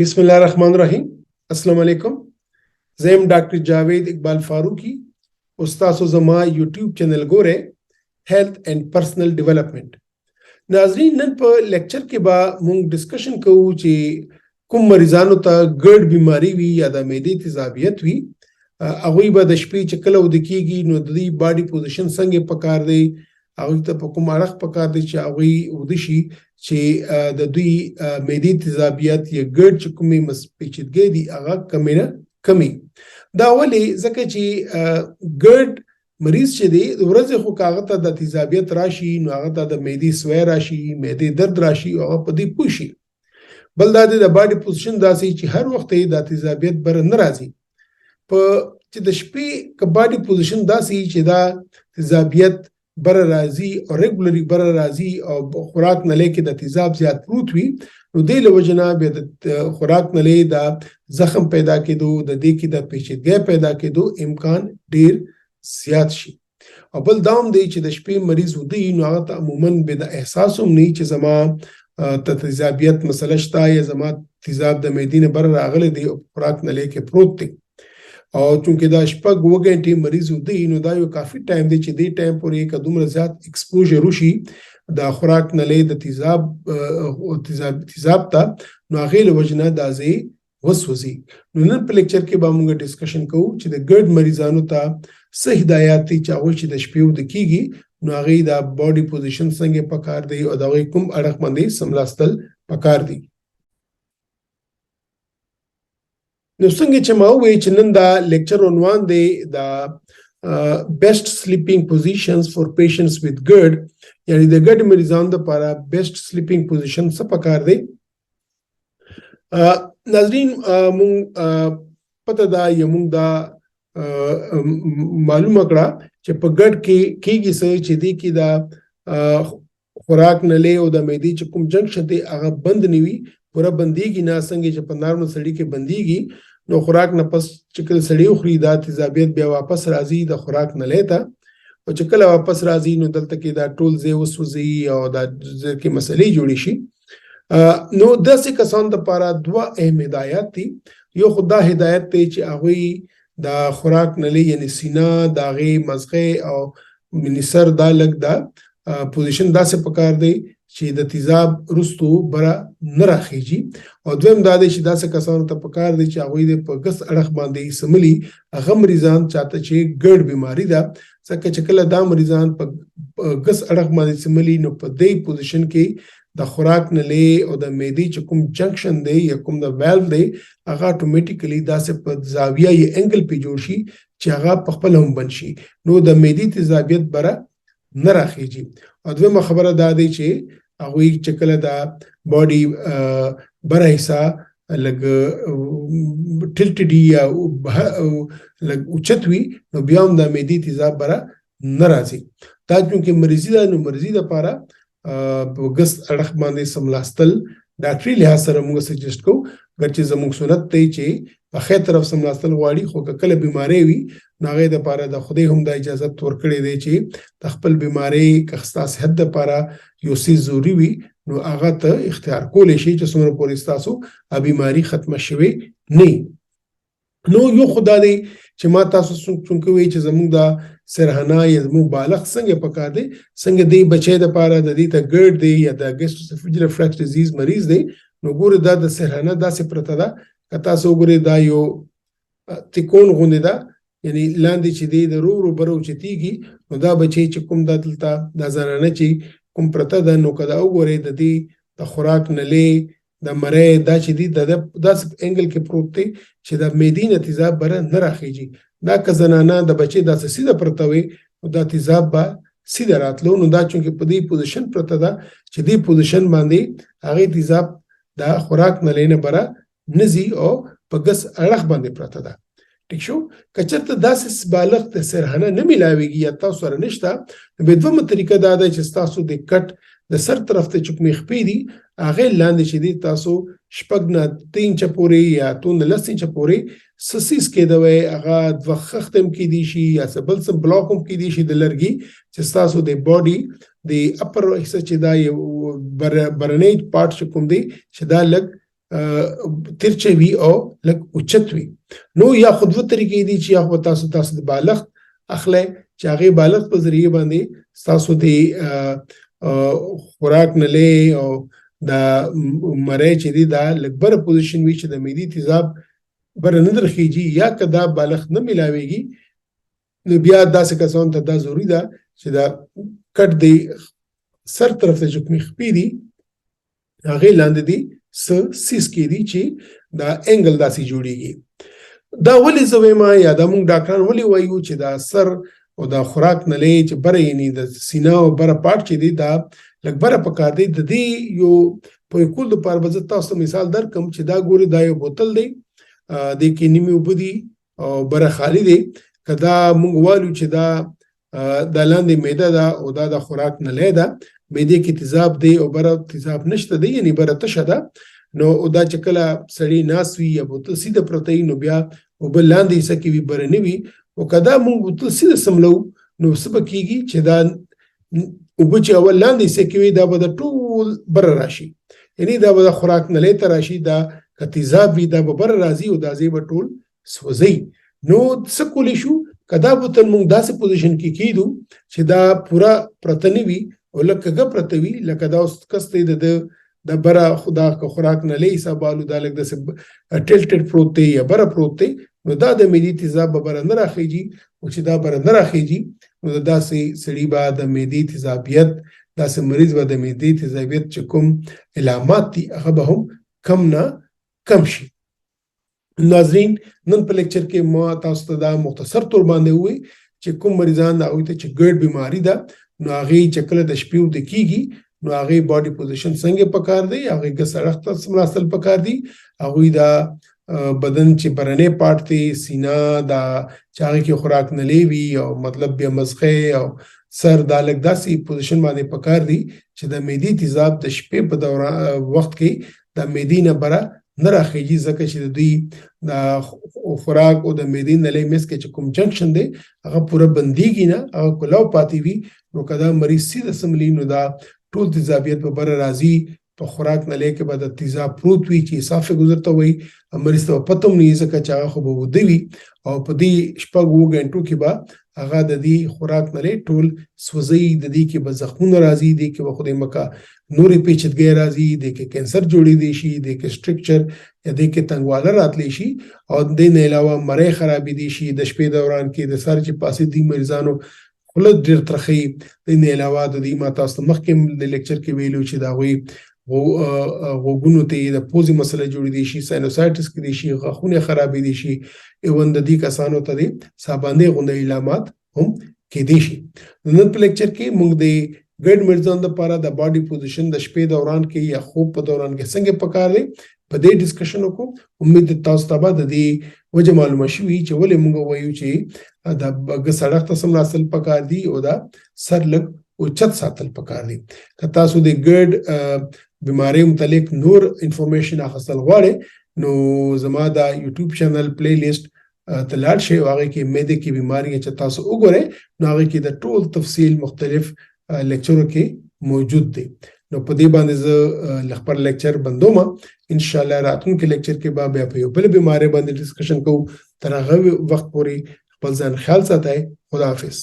بسم الله الرحمن الرحیم. السلام علیکم. زم ډاکټر جاوید اقبال فاروقی، استاد زما یوټیوب چینل ګوره هیلث اینڈ پرسنل ډیولپمنٹ. ناظرین، نن په لیکچر کې با مونږ ډسکشن کوو چې کوم مریضانو ته ګرد بیماری وي یا د معدې تیزابیت وي، هغوی به د شپې چې کله وده کیږي نو د دې باډي پوزیشن څنګه پکار دی، هغوی ته په کوم اړخ پکار دی چې هغوی وده شي چې د دوی معدې تیزابیت یا ګرد چې کومې پیچیدګۍ دي هغه کمی. دا ولې؟ ځکه چې ګرد مریض چې دی د ورځې خو هغه ته د تیزابیت راشي نو هغه ته د معدې سوی راشي، معدې درد راشي او هغه په دې پوه شي. بل دا د باډي پوزیشن داسې چې هر وخت یې د تیزابیت بره نه راځي. په چې د شپې که باډي پوزیشن داسې چې دا تیزابیت بره راځي او ریګولري بره راځي او خوراک نلۍ کې د تیزاب زیات پروت وي، نو دې له وجې نه بیا د خوراک نلۍ د زخم پیدا کېدو، د دې کې د پیچیدګۍ پیدا کېدو امکان ډیر زیات شي. او بل دا هم دی چې د شپې مریض وده وي نو هغه ته عموماً بیا د احساس هم نه وي چې زما ته تیزابیت مسله شته یا زما تیزاب د معدې نه بره راغلی دی او خوراک نلۍ کې پروت دی. او چونکې دا شپږ اووه غنټې مریض وده وي نو دا یو کافي ټایم دی چې دې ټایم پورې که دومره زیات ایکسپوژر وشي د خوراک نلۍ د تیزاب ته، نو هغې له وجې نه دا ځای وسوځي. نو نن په لیکچر کې به موږ ډسکشن کوو چې د ګرد مریضانو ته څه هدایات دي چې هغوی چې د شپې وده کیږي نو هغې د باډي پوزیشن څنګه پکار دی او د هغوی کوم اړخ باندې سملاستل پکار دی. نو څنګه چې ما وویل چې نن دا لیکچر عنوان دی د بیسټ سلیپینګ پوزیشنز فور پیشنټس وذ ګرد، یعنی د ګرد مریضانو لپاره بیسټ سلیپینګ پوزیشن څه پکار دی. ناظرین، مونږ پته ده یا مونږ دا معلومه کړه چې په ګرد کې کیږي څه چې دې کې د خوراک نلۍ او د معدې چې کوم جنکشن دی هغه بند نه وي، پوره بندېږي نه. څنګه چې په نارمل سړي کې بندېږي نو خوراک نه پس چې کله سړی وخوري دا تیزابیت بیا واپس راځي د خوراک نلۍ ته، او چې کله واپس راځي نو دلته کې دا ټول ځای وسوځي او دا ځای کې مسلې جوړې شي. نو داسې کسانو لپاره دوه اهم هدایات دي. یو خو دا هدایت دی چې هغوی د خوراک نلۍ یعنی سینه د هغې مزغې او مني سر دا لږ دا پوزیشن داسې پکار دی چې د تیزاب رستو بره نه راخیږي. او دویم دا دی چې داسې کسانو ته پکار دی چې هغوی د په ګس اړخ باندې سملي هغه مریضان چاته چې ګرد بیماری ده، ځکه چې کله دا مریضان په ګس اړخ باندې سملي نو په دې پوزیشن کې د خوراک نلۍ او د معدې چې کوم جنکشن دی یا کوم د والو دی هغه اتوماتیکلی داسې په زاویه یا انګل پې جوړ شي چې هغه په خپل هم بند شي، نو د معدې تیزابیت بره نه راخیږي. او دویمه خبره دا دی چې هغوی چې کله دا باډي بره حصه لږ ټلټډي یا لږ اوچت وي نو بیا هم د معدې تیزاب بره نه راځي. دا چونکې مریضي ده نو مریضي دپاره په ګس اړخ باندې سملاستل ډاکټري لحاظ سره موږ سجیسټ کوو، ګرچې زموږ سنت دی چې په ښی طرف سملاستل غواړي، خو که کله بیماری وي نو هغې دپاره د خدای هم دا اجازت ورکړی دی چې د خپل بیماری که ستا صحت دپاره یو څیز ضروري وي نو هغه ته اختیار کولی شي چې څومره پورې ستاسو بیماری ختمه شوې نه. نو یو خو دا دی چې ما تاسو چونکې وایي چې زموږ دا سرحانه یا زموږ بالغ څنګه پکار دی، څنګه دی بچی دپاره د دې ته ګرد دی یا د ګیسټروسوفیجل ریفلکس ډیزیز مریض دی نو ګوره دا د سرحانه داسې پرته ده. که تاسو وګورئ دا یو تکون غوندې ده، یعنی لاندې چې دی د رو رو بره اوچتېږي نو دا بچی چې کوم دا دلته دا زنانه چې کوم پرته ده نو که دا وګورئ د دې د خوراک نلۍ د مری دا چې دی داسې انګل کې پروت دی چې د معدې نه تیزاب بره نه راخیږي. دا که زنانه د بچی داسې سیده پرته وي نو دا تیزاب به سیده راتلو، نو دا چونکې په دې پوزیشن پرته ده چې دې پوزیشن باندې هغې تیزاب د خوراک نلۍ نه بره نزي او په ګس اړخ باندې پرته ده. ټیک شو؟ که چېرته داسې بالغ ته سرحانه نه میلاویږي یا تاسو سره نشته نو بیا دومره طریقه دا ده چې ستاسو د کټ د سر طرف ته چې کومې خپې دي هغې لاندې چې دی تاسو 6 نه 3 انچه پورې یا 2 نه 10 انچه پورې څه څیز کېدوی، هغه 2 خښت هم کېدی شي یا څه بل څه بلاک هم کېدی شي د لرګي چې ستاسو د باډي د اپر حصه چې دا یو برنۍ پارټ چې کوم دی چې دا لږ ترچه وي او لک اوچت وي. نو یا خود و طریقې دي چې یا خو تاسو د بالغ اخلي چې هغه بالغ په ذریعه باندې تاسو د خوراک نلې او دا مړی چې دی دا لکبر پوزیشن وي چې د معدې تیزاب بر نه درخیږي یا کدا بالغ نه ملاويږي نو بیا داسې کسان ته دا ضروری ده چې دا کټ دی سر طرف ته چې خپې دي هغه لاندې دي سیس کې دي چې دا انګل داسې جوړیږي. دا ولې زویما یا دا موږ ډاکټران ولې وایو چې دا سر او دا خوراک نلې چې بره یعنی د سینه او بره پارت چې دی دا لږ بره پکار دی د دې یو په کول د پاره بزه تاسو مثال درکم چې دا ګوري دا یو بوتل دی د کې نیمه وبدي او بره خالی دی کدا موږ والو چې دا د لاندې معده دا او دا د خوراک نلې دا معده کې تیزاب دی او بره تیزاب نشته دی یعنی بره تشه ده نو دا چې کله سړی ناس وي یا بوتل سیده پروتین نو بیا او بل لاندې سکه وي بره نه وي او کدا موږ بوتل سیده سملو نو سبا کیږي چې دا او چې اول لاندې سکه وي دا به د ټول بره راشي یعنی دا به خوراک نلې ته راشي دا تیزاب وي دا به بره راځي او دا زی به ټول سوځي. نو سکول شو کدا بوتل موږ داسې پوزیشن کې کیدو چې دا پورا پرتنی وي او لکه پرتوي لکه دا اوس کسته د بره خدا که خوراک نه لې حسابالو دا لکه د ټلټډ پروت دی یا بره پروت دی نو دا د معدې تیزاب به بره نه راخیږي او چې دا بره نه راخیږي نو داسې سړي به د معدې تیزابیت داسې مریض به د معدې تیزابیت چې کوم علامات دي هغه به هم کم شي. ناظرین نن په لیکچر کې ما تاسو ته دا مختصر تور باندې وي چې کوم مریضان هغه ته چې ګرد بیماری ده نو هغه چې کله د شپې د کیږي نو هغه باډي پوزیشن څنګه پکار دی هغه د سړښت سملاستل پکار دی هغه دا بدن چې برنه پارت دی سینا دا چاغه کې خوراک نه لیوي او مطلب بیا مزخه او سر دا لګ داسې پوزیشن باندې پکار دی چې د معدې تیزاب د شپې په دوران وخت کې د معدې نه بره نه راخیږي ځکه چې د دوی د خوراک او د معدې نلې مس کې چې کوم جنکشن دی هغه پوره بنديږي نه هغه کلاو پاتې وي نو کدا مریض سیده سملی نو دا ټول تیزابیت په بره راځي په خوراک نلې کې به د تیزاب پروت وي چې صافه گزرته وي مریض ته پتم نه ځکه چې هغه خو به ودوي او په دې شپږو غنټو کې به هغه د دې خوراک نلې ټول سوځي د دې کې به زخمونه راځي د کې به خدای مکا نورې پیچیدګۍ راځي د کې کینسر جوړې دي شي د کې سټرکچر یا د کې تنګواله راتلی شي او د نه علاوه مړې خرابې دي شي د شپې دوران کې د سر چې پاسې دي مریضانو خلک ډېر ترخی د نه علاوه د دې ما تاسو مخکې د لیکچر کې ویلو چې دا وي غوګونو ته د پوزي مسله جوړې دي شي ساینوسایټس کې دي شي غاښونه خرابې دي شي ایون د دې کسانو ته دي ساباندې غونډې علامات هم کې دي شي. نن په لیکچر کې موږ د ګډ مرزان د لپاره د باډي پوزیشن د شپې دوران کې یا خوب په دوران کې څنګه پکار دی په دې ډیسکشن وکړو. امید تاسو ته به د دې وجه معلومه شوي چې ولې موږ وایو چې د سړک ته سملاستل پکار دی او دا سر لږ اوچت ساتل پکار دی. که تاسو د ګډ بیماری متعلق نور انفارمیشن اخیستل غواړئ نو زما دا یوټیوب چینل پلی لیست ته لاړ شئ او هغه کې معدې کې بیماری چې تاسو وګورئ نو هغه کې د ټول تفصیل مختلف لیکچرو کې موجود دی. نو په دې باندې زه خپل لیکچر بندوم ان شاء الله راتلونکي لیکچر کې به بیا په یو بل بیماری باندې ډسکشن کوو. تر هغه وخت پورې خپل ځان خیال ساتئ. خدا حافظ.